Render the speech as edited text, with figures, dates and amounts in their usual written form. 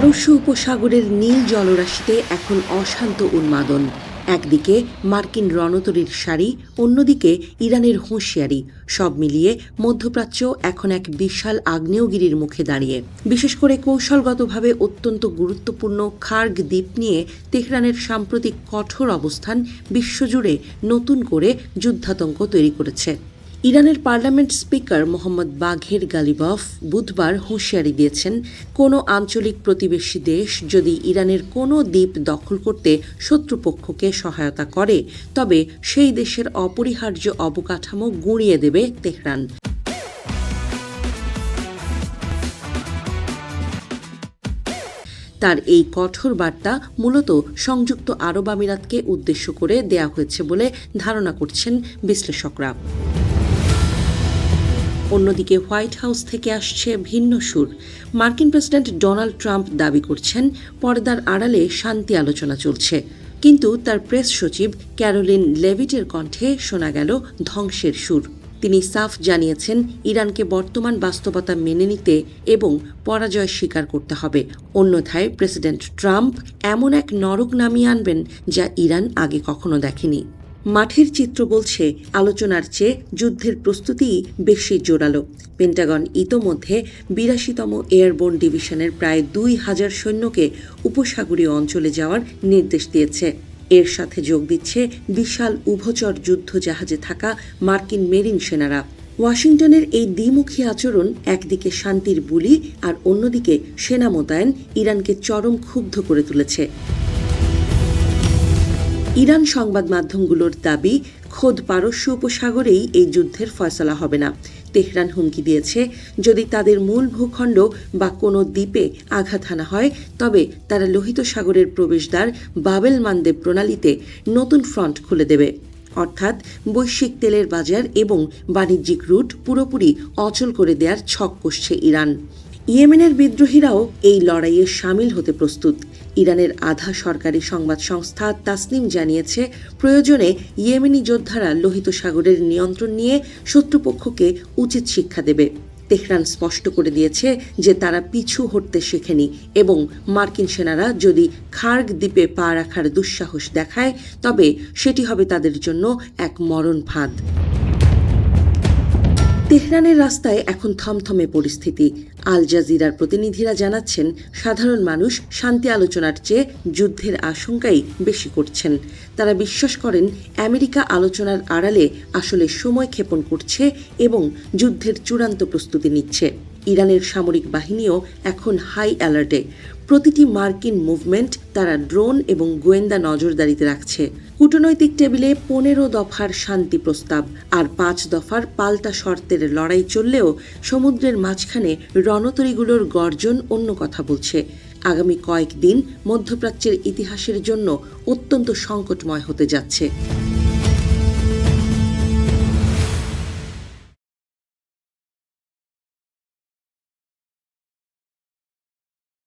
পারস্য উপসাগরের নীল জলরাশিতে এখন অশান্ত উন্মাদন। একদিকে মার্কিন রণতরীর সারি, অন্যদিকে ইরানের হুঁশিয়ারি। সব মিলিয়ে মধ্যপ্রাচ্য এখন এক বিশাল আগ্নেয়গিরির মুখে দাঁড়িয়ে। বিশেষ করে কৌশলগতভাবে অত্যন্ত গুরুত্বপূর্ণ খার্গ দ্বীপ নিয়ে তেহরানের সাম্প্রতিক কঠোর অবস্থান বিশ্বজুড়ে নতুন করে যুদ্ধাতঙ্ক তৈরি করেছে। ইরানের পার্লামেন্ট স্পিকার মোহাম্মদ বাঘের গালিবফ বুধবার হুঁশিয়ারি দিয়েছেন, কোনো আঞ্চলিক প্রতিবেশী দেশ যদি ইরানের কোনো দ্বীপ দখল করতে শত্রুপক্ষকে সহায়তা করে, তবে সেই দেশের অপরিহার্য অবকাঠামো গুঁড়িয়ে দেবে তেহরান। তার এই কঠোর বার্তা মূলত সংযুক্ত আরব আমিরাতকে উদ্দেশ্য করে দেয়া হয়েছে বলে ধারণা করছেন বিশ্লেষকরা। অন্যদিকে হোয়াইট হাউস থেকে আসছে ভিন্ন সুর। মার্কিন প্রেসিডেন্ট ডোনাল্ড ট্রাম্প দাবি করছেন পর্দার আড়ালে শান্তি আলোচনা চলছে, কিন্তু তার প্রেস সচিব ক্যারোলিন লেভিটের কণ্ঠে শোনা গেল ধ্বংসের সুর। তিনি সাফ জানিয়েছেন ইরানকে বর্তমান বাস্তবতা মেনে নিতে এবং পরাজয় স্বীকার করতে হবে, অন্যথায় প্রেসিডেন্ট ট্রাম্প এমন এক নরক নামিয়ে আনবেন যা ইরান আগে কখনো দেখেনি। মাঠের চিত্র বলছে আলোচনার চেয়ে যুদ্ধের প্রস্তুতিই বেশি জোরালো। পেন্টাগন ইতোমধ্যে ৮২তম এয়ারবোর্ন ডিভিশনের প্রায় ২,০০০ সৈন্যকে উপসাগরীয় অঞ্চলে যাওয়ার নির্দেশ দিয়েছে। এর সাথে যোগ দিচ্ছে বিশাল উভচর যুদ্ধ জাহাজে থাকা মার্কিন মেরিন সেনারা। ওয়াশিংটনের এই দ্বিমুখী আচরণ একদিকে শান্তির বুলি আর অন্যদিকে সেনা মোতায়েন ইরানকে চরম ক্ষুব্ধ করে তুলেছে। ইরান সংবাদ মাধ্যমগুলোর দাবি, খোদ পারস্য উপসাগরেই এই যুদ্ধের ফয়সালা হবে না। তেহরান হুমকি দিয়েছে, যদি তাদের মূল ভূখণ্ড বা কোনো দ্বীপে আঘাত হানা হয়, তবে তারা লোহিত সাগরের প্রবেশদ্বার বাবেল মানদেব প্রণালীতে নতুন ফ্রন্ট খুলে দেবে। অর্থাৎ বৈশ্বিক তেলের বাজার এবং বাণিজ্যিক রুট পুরোপুরি অচল করে দেওয়ার ছক কষছে ইরান। ইয়েমেনের বিদ্রোহীরাও এই লড়াইয়ে সামিল হতে প্রস্তুত। ইরানের আধা সরকারি সংবাদ সংস্থা তাসনিম জানিয়েছে, প্রয়োজনে ইয়েমেনি যোদ্ধারা লোহিত সাগরের নিয়ন্ত্রণ নিয়ে শত্রুপক্ষকে উচিত শিক্ষা দেবে। তেহরান স্পষ্ট করে দিয়েছে যে তারা পিছু হটতে শেখেনি এবং মার্কিন সেনারা যদি খার্গ দ্বীপে পা রাখার দুঃসাহস দেখায়, তবে সেটি হবে তাদের জন্য এক মরণ ফাঁদ। তেহরানের রাস্তায় এখন থমথমে পরিস্থিতি। আল জাজিরার প্রতিনিধিরা জানাচ্ছেন, সাধারণ মানুষ শান্তি আলোচনার চেয়ে যুদ্ধের আশঙ্কাই বেশি করছেন। তারা বিশ্বাস করেন আমেরিকা আলোচনার আড়ালে আসলে সময় ক্ষেপণ করছে এবং যুদ্ধের চূড়ান্ত প্রস্তুতি নিচ্ছে। ইরানের সামরিক বাহিনীও এখন হাই অ্যালার্টে। প্রতিটি মার্কিন মুভমেন্ট তারা ড্রোন এবং গোয়েন্দা নজরদারিতে রাখছে। কূটনৈতিক টেবিলে ১৫ দফার শান্তি প্রস্তাব আর ৫ দফার পাল্টা শর্তের লড়াই চললেও সমুদ্রের মাঝখানে রণতরীগুলোর গর্জন অন্য কথা বলছে। আগামী কয়েকদিন মধ্যপ্রাচ্যের ইতিহাসের জন্য অত্যন্ত সংকটময় হতে যাচ্ছে।